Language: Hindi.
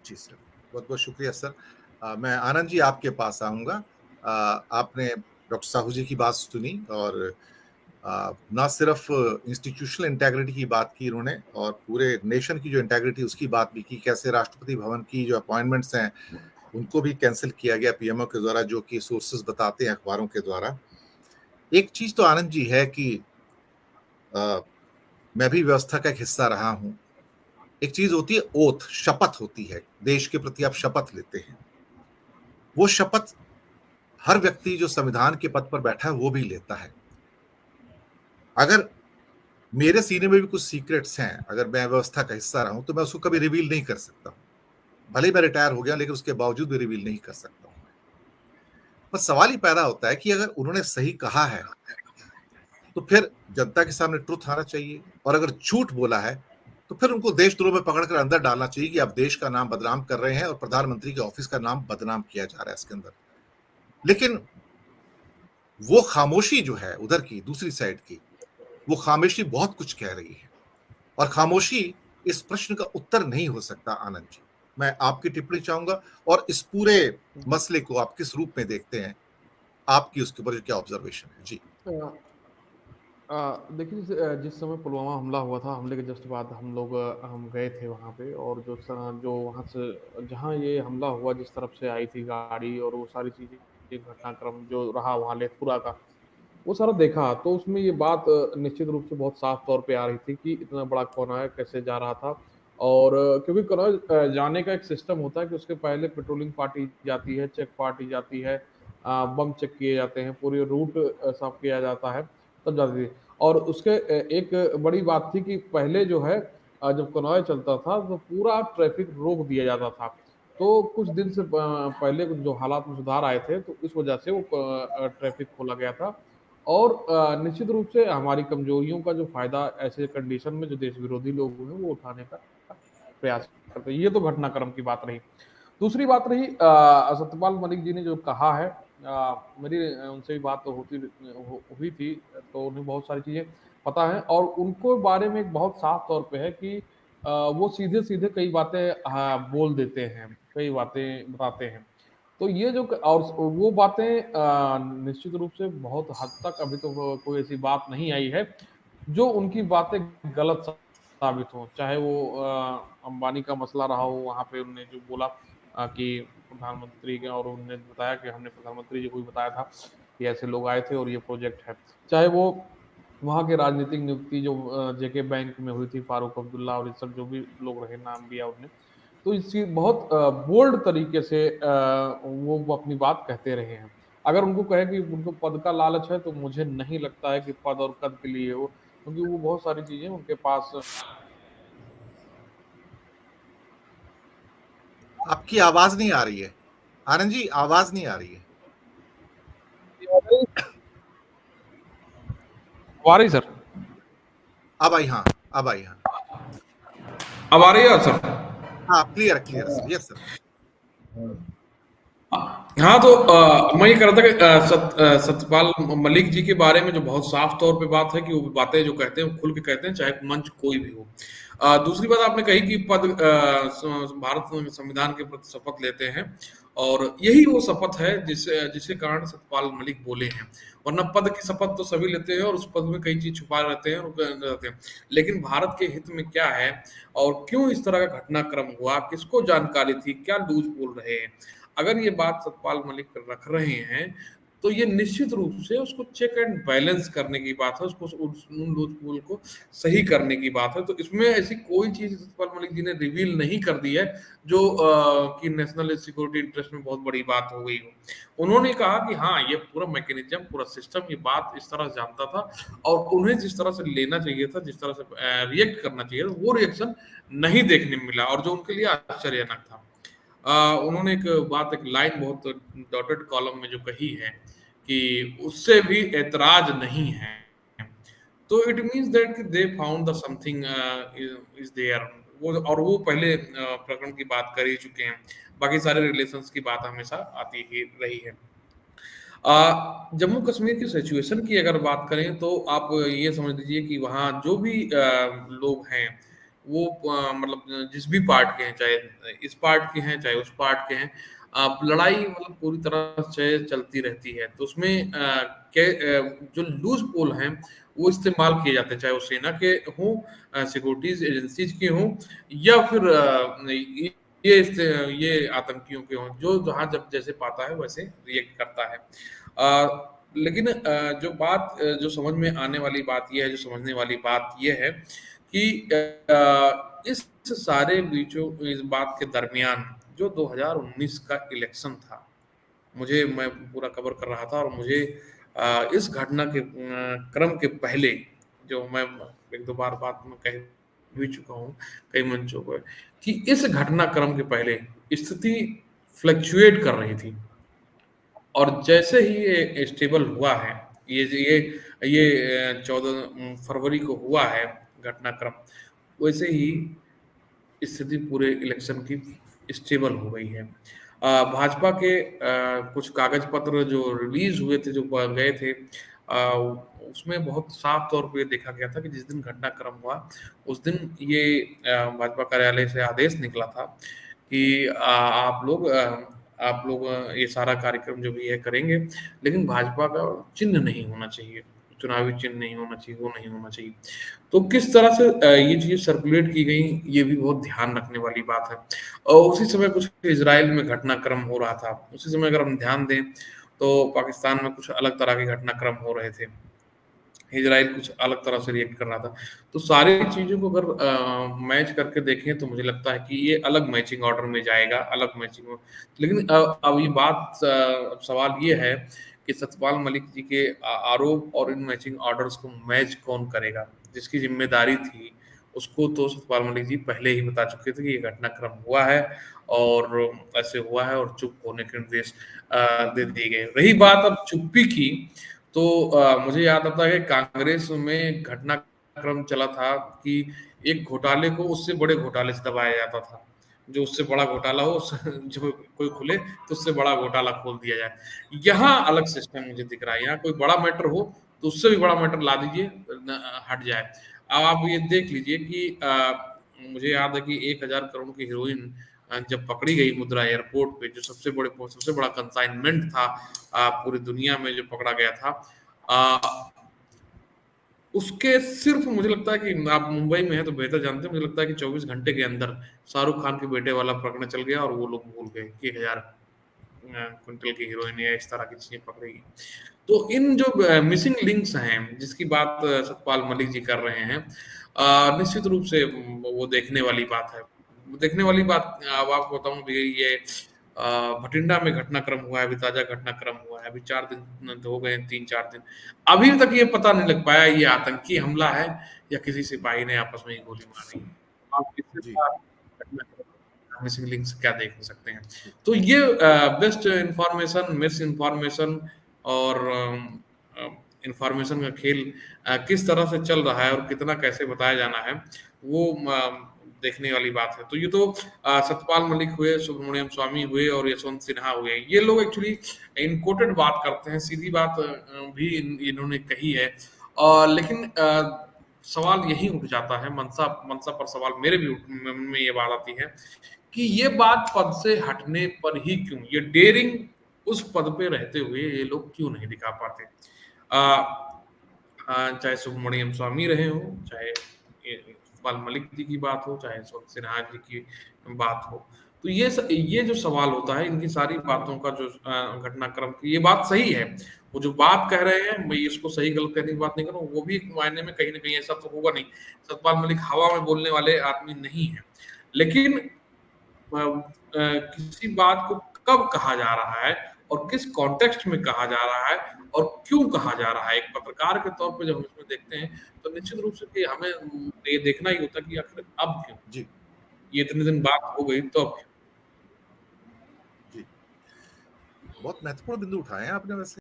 जी सर, बहुत-बहुत शुक्रिया सर। मैं आनंद जी आपके पास आऊँगा। आपने डॉक्टर साहू जी की बात सुनी और ना सिर्फ़ इंस्टीट्यूशनल इंटीग्रिटी की बात की उन्होंने और पूरे नेशन की जो इंटीग्रिटी उसकी बात भी की, कैसे राष्ट्रपति भवन की जो अपॉइंटमेंट्स हैं, उनको भी कैंसल किया गया पीएमओ के द्वारा, जो कि सोर्सेज़ बताते हैं अखबारों के द्वारा। एक चीज़ तो आनंद जी है कि अ, मैं भी व्यवस्था का एक हिस्सा रहा हूँ। एक चीज़ होती है ओथ, शपथ होती है, देश के प्रति आप शपथ लेते हैं। वो शपथ हर व्यक्ति जो संविधान के पद पर बैठा है, वो भी लेता है। अगर मेरे सीने में भी कुछ सीक्रेट्स हैं, अगर मैं व्यवस्था का हिस्सा रहा हूँ, तो मैं उसको कभी रिवील नहीं कर सकता हूँ। भले ही मैं रिटायर हो गया, लेकिन उसके बावजूद भी रिवील नहीं कर सकता हूँ मैं। पर सवाल ये पैदा होता है कि अगर उन्होंने सही कहा है, तो फिर जनता के सामने ट्रुथ आना चाहिए और अगर झूठ बोला है, तो फिर उनको देशद्रोह में पकड़ कर अंदर डालना चाहिए कि आप देश का नाम बदनाम कर रहे हैं और प्रधानमंत्री के ऑफिस का नाम बदनाम किया जा रहा है इसके अंदर। लेकिन वो खामोशी जो है उधर की, दूसरी साइड की, वो खामोशी बहुत कुछ कह रही है और खामोशी इस प्रश्न का उत्तर नहीं हो सकता आनंद जी। मैं आपकी टिप्पणी चाहूँगा और इस पूरे मसले को आप किस रूप में देखते हैं? आपकी उसके ऊपर क्या ऑब्जर्वेशन है? जी। देखिए जिस समय पुलवामा हमला हुआ था, हमले के जस्ट बाद हम गए थे वहाँ पे और जो वहाँ से जहाँ ये हमला हुआ, जिस तरफ से आई थी गाड़ी और वो सारी चीज़ें, घटनाक्रम जो रहा वहाँ लेथपुरा का, वो सारा देखा, तो उसमें ये बात निश्चित रूप से बहुत साफ तौर पे आ रही थी कि इतना बड़ा कॉन्वॉय कैसे जा रहा था। और क्योंकि कॉन्वॉय जाने का एक सिस्टम होता है कि उसके पहले पेट्रोलिंग पार्टी जाती है, चेक पार्टी जाती है, बम चेक किए जाते हैं, पूरी रूट साफ किया जाता है, तब जाती थी। और उसके एक बड़ी बात थी कि पहले जो है जब कॉन्वॉय चलता था तो पूरा ट्रैफिक रोक दिया जाता था। तो कुछ दिन से पहले कुछ जो हालात में सुधार आए थे, तो इस वजह से वो ट्रैफिक खोला गया था। और निश्चित रूप से हमारी कमजोरियों का जो फ़ायदा ऐसे कंडीशन में जो देश विरोधी लोग हैं, वो उठाने का प्रयास करते हैं। ये तो घटनाक्रम की बात रही। दूसरी बात रही सत्यपाल मलिक जी ने जो कहा है, मेरी उनसे भी बात तो हुई थी, तो उन्हें बहुत सारी चीज़ें पता है और उनको बारे में एक बहुत साफ तौर पे है कि वो सीधे-सीधे कई बातें बोल देते हैं, कई बातें बताते हैं। तो ये जो और वो बातें निश्चित रूप से बहुत हद तक अभी तो कोई ऐसी बात नहीं आई है, जो उनकी बातें गलत साबित हों। चाहे वो अंबानी का मसला रहा हो, वहाँ पे उन्होंने जो बोला कि प्रधानमंत्री के, और उन्होंने बताया कि हमने प्रधानमंत्री जी को भी बताया था कि ऐसे लोग आए थे और ये प्रोजेक्ट है। चाहे वो वहाँ के राजनीतिक नियुक्ति जो जेके बैंक में हुई थी, फारूक अब्दुल्ला और ये सब जो भी लोग रहे, नाम लिया उन्होंने। तो इसी बहुत बोल्ड तरीके से वो अपनी बात कहते रहे हैं। अगर उनको कहे कि उनको पद का लालच है, तो मुझे नहीं लगता है कि पद और कद के लिए हो, क्योंकि वो बहुत सारी चीज़ें उनके पास। आपकी आवाज़ नहीं आ रही है। आनंद जी, आवाज़ नहीं आ रही है। आ रही सर? अब आई हाँ, अब आई हाँ। अब आ रही है सर? हाँ, clear clear sir. Yes sir. हाँ, तो मैं ये कह रहा था कि सत्यपाल मलिक जी के बारे में जो बहुत साफ तौर पे बात है कि वो बातें जो कहते हैं वो खुल के कहते हैं, चाहे मंच कोई भी हो। दूसरी बात आपने कही कि भारत संविधान के प्रति शपथ लेते हैं और यही वो शपथ है जिसे जिसके कारण सत्यपाल मलिक बोले हैं। वरना पद की शपथ तो सभी लेते हैं और उस पद में कई चीज छुपा रहते हैं और रहते हैं, लेकिन भारत के हित में क्या है और क्यों इस तरह का घटनाक्रम हुआ, किसको जानकारी थी, क्या लूज बोल रहे हैं, अगर ये बात सतपाल मलिक रख रहे हैं, तो ये निश्चित रूप से उसको चेक एंड बैलेंस करने की बात है, उसको उन लूज़ को सही करने की बात है। तो इसमें ऐसी कोई चीज़ सतपाल मलिक जी ने रिवील नहीं कर दी है जो कि नेशनल सिक्योरिटी इंटरेस्ट में बहुत बड़ी बात हो गई हो। उन्होंने कहा कि हाँ, ये पूरा मैकेनिज़्म, पूरा सिस्टम ये बात इस तरह से जानता था और उन्हें जिस तरह से लेना चाहिए था, जिस तरह से रिएक्ट करना चाहिए था, वो रिएक्शन नहीं देखने में मिला और जो उनके लिए आश्चर्यजनक था। उन्होंने एक लाइन बहुत डॉटेड कॉलम में जो कही है कि उससे भी ऐतराज नहीं है। तो it means that they found the something is there. वो पहले प्रकरण की बात कर ही चुके हैं। बाकी सारे रिलेशंस की बात हमेशा आती ही रही है। जम्मू कश्मीर की सिचुएशन की अगर बात करें तो आप ये समझ लीजिए कि वहाँ जो भी लोग हैं वो मतलब जिस भी पार्ट के हैं, चाहे इस पार्ट के हैं, चाहे उस पार्ट के हैं, लड़ाई मतलब पूरी तरह से चलती रहती है। तो उसमें जो लूज़ पोल हैं, वो इस्तेमाल किए जाते हैं, चाहे वो सेना के हों, सिक्योरिटीज़ एजेंसीज़ के हों या फिर ये आतंकियों के हों, जो जहाँ जब जैसे पाता है वैसे रिएक्ट करता है। लेकिन जो समझ में आने वाली बात ये है, जो समझने वाली बात ये है कि इस सारे इस बात के दरमियान जो 2019 का इलेक्शन था, मैं पूरा कवर कर रहा था और मुझे इस घटना के क्रम के पहले जो मैं 1-2 बार बात में कह भी चुका हूँ कई मंचों पे कि इस घटनाक्रम के पहले स्थिति फ्लक्चुएट कर रही थी और जैसे ही ये स्टेबल हुआ है, ये 14 फरवरी को हुआ है घटनाक्रम, वैसे ही स्थिति पूरे इलेक्शन की स्टेबल हो गई है। भाजपा के कुछ कागज पत्र जो रिलीज हुए थे, जो गए थे, उसमें बहुत साफ तौर पे देखा गया था कि जिस दिन घटनाक्रम हुआ, उस दिन ये भाजपा कार्यालय से आदेश निकला था कि आप लोग ये सारा कार्यक्रम जो भी है करेंगे, लेकिन भाजपा का चिन्ह नहीं होना चाहिए, चुनावी चिन्ह नहीं होना चाहिए, वो नहीं होना चाहिए। तो किस तरह से ये चीज़ें सर्कुलेट की गई, ये भी बहुत ध्यान रखने वाली बात है। और उसी समय कुछ इज़राइल में घटनाक्रम हो रहा था। उसी समय अगर हम ध्यान दें, तो पाकिस्तान में कुछ अलग तरह के घटनाक्रम हो रहे थे। इज़राइल कुछ अलग तरह से रिएक्ट कर रहा था। तो सारी चीज़ों को अगर मैच करके देखें, तो मुझे लगता है कि ये अलग मैचिंग ऑर्डर में जाएगा, अलग मैचिंग में। लेकिन अब ये बात सवाल ये है कि सतपाल मलिक जी के आरोप और इन मैचिंग ऑर्डर्स को मैच कौन करेगा? जिसकी ज़िम्मेदारी थी, उसको तो सतपाल मलिक जी पहले ही बता चुके थे कि ये घटनाक्रम हुआ है और ऐसे हुआ है और चुप होने के निर्देश दे दिए गए। रही बात अब चुप्पी की, तो मुझे याद आता है कि कांग्रेस में घटनाक्रम चला था कि एक घोटाले को उससे बड़े घोटाले से दबाया जाता था। जो उससे बड़ा घोटाला हो उस जो कोई खुले तो उससे बड़ा घोटाला खोल दिया जाए। यहाँ अलग सिस्टम मुझे दिख रहा है, यहाँ कोई बड़ा मैटर हो तो उससे भी बड़ा मैटर ला दीजिए, हट जाए। अब आप ये देख लीजिए कि मुझे याद है कि 1000 करोड़ की हीरोइन जब पकड़ी गई मुद्रा एयरपोर्ट पे, जो सबसे बड़ा कंसाइनमेंट था पूरी दुनिया में जो पकड़ा गया था, अ, उसके सिर्फ मुझे लगता है कि आप मुंबई में हैं तो बेहतर जानते हैं, मुझे लगता है कि 24 घंटे के अंदर शाहरुख खान के बेटे वाला प्रकरण चल गया और वो लोग भूल गए कि 1000 क्विंटल की हीरोइन या इस तरह की चीज़ें पकड़ेगी। तो इन जो मिसिंग लिंक्स हैं, जिसकी बात सतपाल मलिक जी कर रहे हैं, निश्चित रूप से वो देखने वाली बात है। देखने वाली बात, अब आपको बताऊँ भी, ये भटिंडा में घटनाक्रम हुआ है, अभी ताज़ा घटनाक्रम हुआ है, अभी 4 दिन हो गए हैं, 3-4 दिन। अभी तक ये पता नहीं लग पाया ये आतंकी हमला है या किसी सिपाही ने आपस में ही गोली मारी। आप इससे जी, बड़ा घटनाक्रम मिसिंग लिंक्स क्या देख सकते हैं। जी, तो ये बेस्ट इन्फॉर्मेशन, मिस इन्फॉर्मेशन और इन्फॉर्मेशन का खेल किस तरह से चल रहा है और कितना कैसे बताया जाना है, वो देखने वाली बात है। तो ये तो सतपाल मलिक हुए, सुब्रमण्यम स्वामी हुए और यशवंत सिन्हा हुए। ये लोग एक्चुअली इनकोटेड बात करते हैं, सीधी बात भी इन्होंने कही है। लेकिन सवाल यही उठ जाता है, मनसा मनसा पर सवाल मेरे भी मन में ये बात आती है कि ये बात पद से हटने पर ही क्यों? ये डेयरिंग उस पद पे रहते हुए ये लोग क्यों नहीं दिखा पाते? चाहे सुब्रमण्यम स्वामी रहे हों, चाहे ये इकबाल मलिक जी की बात हो, चाहे यशवंत सिन्हा जी की बात हो। तो ये जो सवाल होता है, इनकी सारी बातों का जो घटनाक्रम की ये बात सही है। वो जो बात कह रहे हैं, मैं इसको सही गलत कहने की बात नहीं कर रहा हूँ, वो भी एक मायने में कहीं न कहीं ऐसा तो होगा नहीं। सतपाल मलिक हवा में बोलने वाले आदमी नहीं हैं। लेकिन किसी बात को कब कहा जा रहा है और किस कॉन्टेक्स्ट में कहा जा रहा है और क्यों कहा जा रहा है, एक पत्रकार के तौर पे जब हम इसमें देखते हैं, तो निश्चित रूप से कि हमें ये देखना ही होता है कि आखिर अब क्यों? जी, ये इतने दिन बात हो गई तो अब क्यों? जी। बहुत महत्वपूर्ण बिंदु उठाए हैं आपने वैसे।